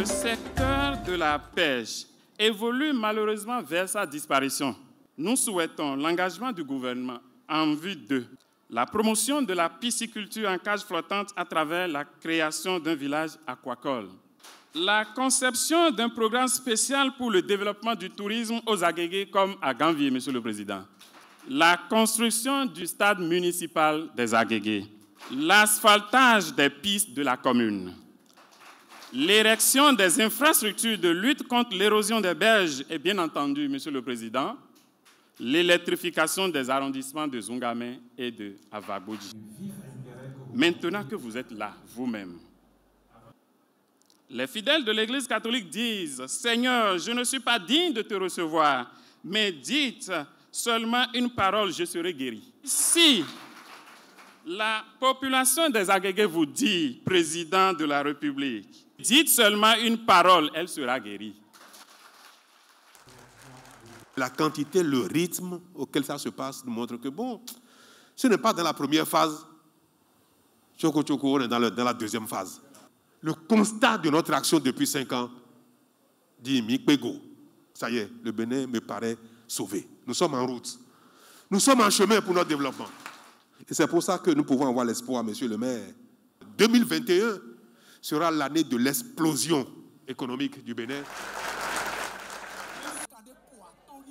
Le secteur de la pêche évolue malheureusement vers sa disparition. Nous souhaitons l'engagement du gouvernement en vue de la promotion de la pisciculture en cage flottante à travers la création d'un village aquacole, la conception d'un programme spécial pour le développement du tourisme aux Agégués comme à Ganvié, Monsieur le Président, la construction du stade municipal des Agégués, l'asphaltage des pistes de la commune, l'érection des infrastructures de lutte contre l'érosion des berges et bien entendu, Monsieur le Président, l'électrification des arrondissements de Zungamé et de Avagodji. Maintenant que vous êtes là, vous-même, les fidèles de l'Église catholique disent « Seigneur, je ne suis pas digne de te recevoir, mais dites seulement une parole, je serai guéri. » Si la population des Agégués vous dit « Président de la République », dites seulement une parole, elle sera guérie. La quantité, le rythme auquel ça se passe nous montre que, bon, ce n'est pas dans la première phase. Choco, on est dans la deuxième phase. Le constat de notre action depuis 5 ans dit Mikpego. Ça y est, le Bénin me paraît sauvé. Nous sommes en route. Nous sommes en chemin pour notre développement. Et c'est pour ça que nous pouvons avoir l'espoir, monsieur le maire. 2021 sera l'année de l'explosion économique du Bénin.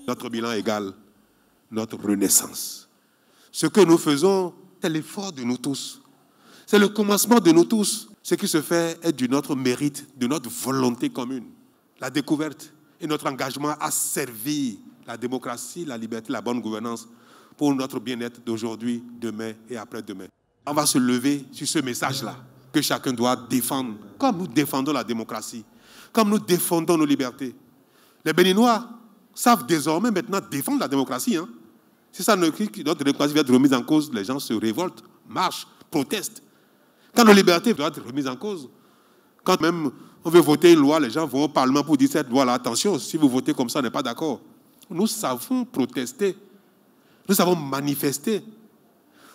Notre bilan égale notre renaissance. Ce que nous faisons, c'est l'effort de nous tous. C'est le commencement de nous tous. Ce qui se fait est de notre mérite, de notre volonté commune. La découverte et notre engagement à servir la démocratie, la liberté, la bonne gouvernance pour notre bien-être d'aujourd'hui, demain et après-demain. On va se lever sur ce message-là que chacun doit défendre, comme nous défendons la démocratie, comme nous défendons nos libertés. Les Béninois savent désormais maintenant défendre la démocratie. C'est ça notre démocratie va être remise en cause, les gens se révoltent, marchent, protestent. Quand nos libertés doivent être remises en cause, quand même on veut voter une loi, les gens vont au Parlement pour dire cette loi-là, attention, si vous votez comme ça, on n'est pas d'accord. Nous savons protester, nous savons manifester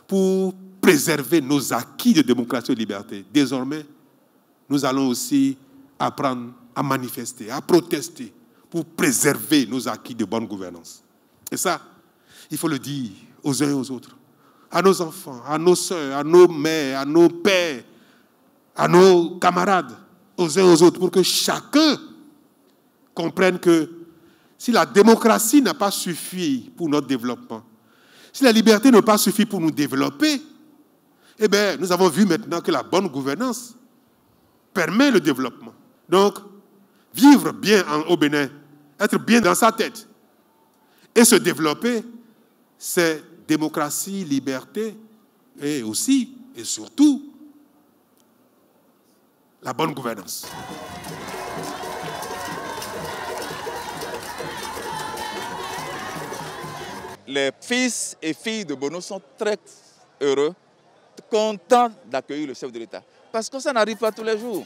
pour préserver nos acquis de démocratie et de liberté. Désormais, nous allons aussi apprendre à manifester, à protester pour préserver nos acquis de bonne gouvernance. Et ça, il faut le dire aux uns et aux autres, à nos enfants, à nos sœurs, à nos mères, à nos pères, à nos camarades, aux uns et aux autres, pour que chacun comprenne que si la démocratie n'a pas suffi pour notre développement, si la liberté n'a pas suffi pour nous développer, eh bien, nous avons vu maintenant que la bonne gouvernance permet le développement. Donc, vivre bien au Bénin, être bien dans sa tête et se développer, c'est démocratie, liberté et aussi et surtout la bonne gouvernance. Les fils et filles de Bono sont très heureux, contents d'accueillir le chef de l'État. Parce que ça n'arrive pas tous les jours.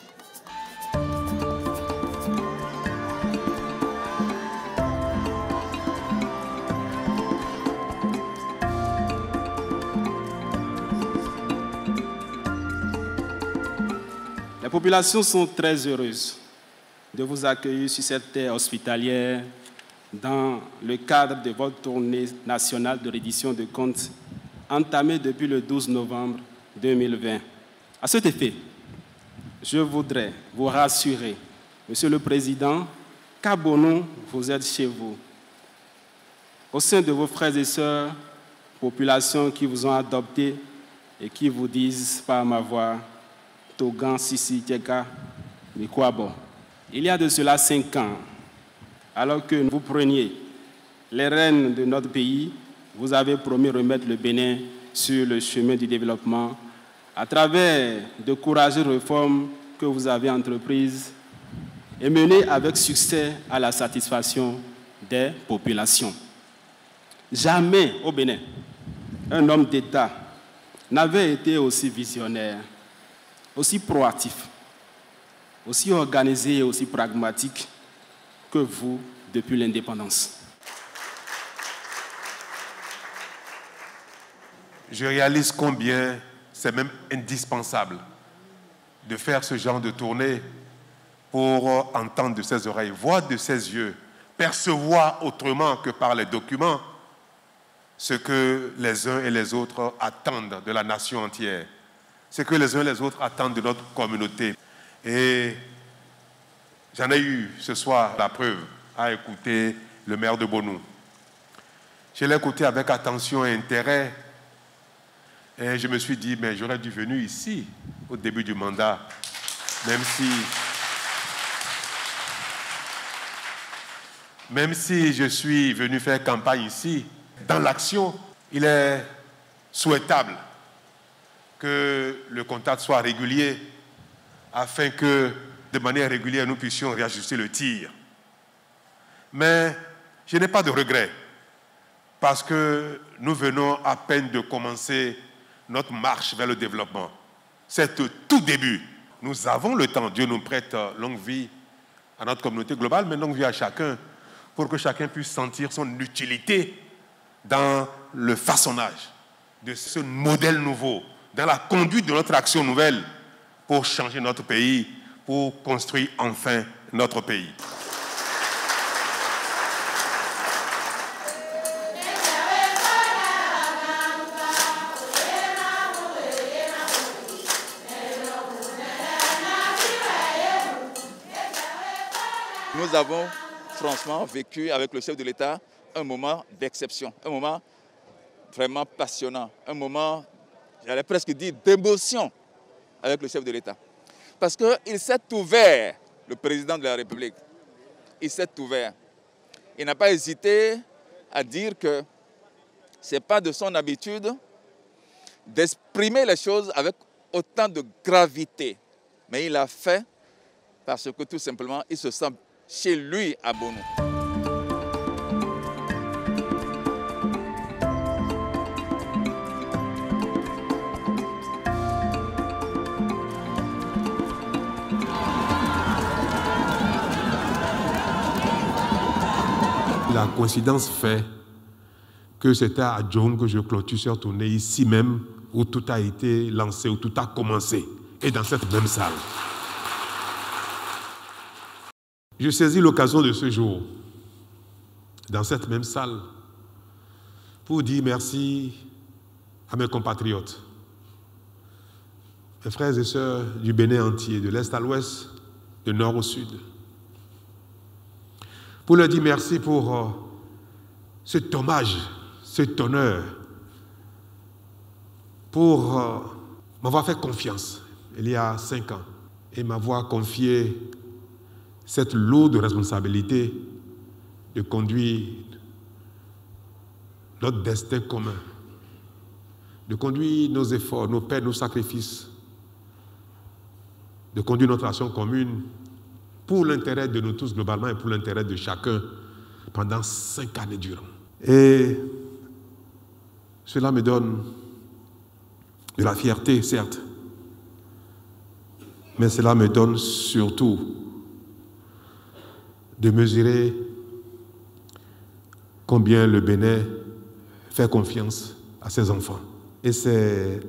Les populations sont très heureuses de vous accueillir sur cette terre hospitalière dans le cadre de votre tournée nationale de reddition de comptes entamée depuis le 12 novembre 2020. À cet effet, je voudrais vous rassurer, Monsieur le Président, qu'à Bono, vous êtes chez vous. Au sein de vos frères et sœurs, populations qui vous ont adopté et qui vous disent par ma voix, Togan, Sisi, Tieka, Mikwabo. Il y a de cela 5 ans, alors que vous preniez les rênes de notre pays, vous avez promis remettre le Bénin sur le chemin du développement à travers de courageuses réformes que vous avez entreprises et menées avec succès à la satisfaction des populations. Jamais au Bénin, un homme d'État n'avait été aussi visionnaire, aussi proactif, aussi organisé et aussi pragmatique que vous depuis l'indépendance. Je réalise combien c'est même indispensable de faire ce genre de tournée pour entendre de ses oreilles, voir de ses yeux, percevoir autrement que par les documents ce que les uns et les autres attendent de la nation entière, ce que les uns et les autres attendent de notre communauté. Et j'en ai eu ce soir la preuve à écouter le maire de Bonou. Je l'ai écouté avec attention et intérêt. Et je me suis dit, mais j'aurais dû venir ici au début du mandat, même si je suis venu faire campagne ici, dans l'action, il est souhaitable que le contact soit régulier afin que, de manière régulière, nous puissions réajuster le tir. Mais je n'ai pas de regrets parce que nous venons à peine de commencer notre marche vers le développement. C'est le tout début. Nous avons le temps. Dieu nous prête longue vie à notre communauté globale, mais longue vie à chacun, pour que chacun puisse sentir son utilité dans le façonnage de ce modèle nouveau, dans la conduite de notre action nouvelle pour changer notre pays, pour construire enfin notre pays. Nous avons franchement vécu avec le chef de l'État un moment d'exception, un moment vraiment passionnant, un moment, j'allais presque dire, d'émotion avec le chef de l'État. Parce qu'il s'est ouvert, le président de la République, il s'est ouvert. Il n'a pas hésité à dire que ce n'est pas de son habitude d'exprimer les choses avec autant de gravité. Mais il l'a fait parce que tout simplement, il se sent chez lui à Bonou. La coïncidence fait que c'était à Djong que je clôture cette tournée ici même où tout a été lancé, où tout a commencé, et dans cette même salle. Je saisis l'occasion de ce jour, dans cette même salle, pour dire merci à mes compatriotes, mes frères et sœurs du Bénin entier, de l'Est à l'Ouest, de Nord au Sud, pour leur dire merci pour cet hommage, cet honneur, pour m'avoir fait confiance il y a 5 ans et m'avoir confié cette lourde responsabilité de conduire notre destin commun, de conduire nos efforts, nos peines, nos sacrifices, de conduire notre action commune pour l'intérêt de nous tous globalement et pour l'intérêt de chacun pendant 5 années durant. Et cela me donne de la fierté, certes, mais cela me donne surtout de mesurer combien le Bénin fait confiance à ses enfants. Et c'est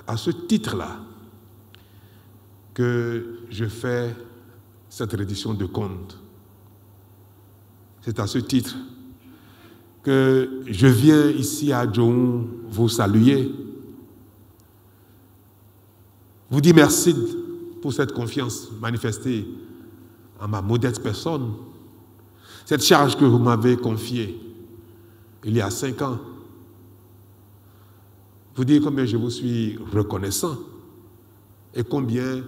à ce titre-là que je fais cette reddition de comptes. C'est à ce titre que je viens ici à Djong vous saluer, vous dire merci pour cette confiance manifestée en ma modeste personne, cette charge que vous m'avez confiée il y a 5 ans, vous dire combien je vous suis reconnaissant et combien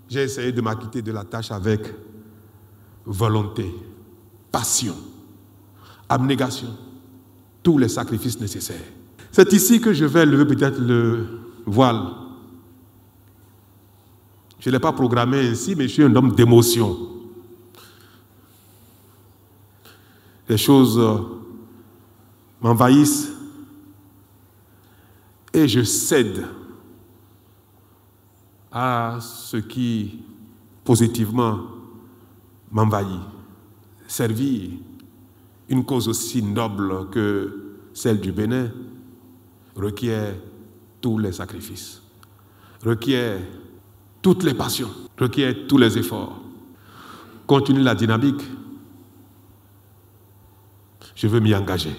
j'ai essayé de m'acquitter de la tâche avec volonté, passion, abnégation, tous les sacrifices nécessaires. C'est ici que je vais lever peut-être le voile. Je ne l'ai pas programmé ainsi, mais je suis un homme d'émotion. Les choses m'envahissent et je cède à ce qui positivement m'envahit. Servir une cause aussi noble que celle du Bénin requiert tous les sacrifices, requiert toutes les passions, requiert tous les efforts. continuer la dynamique. Je veux m'y engager.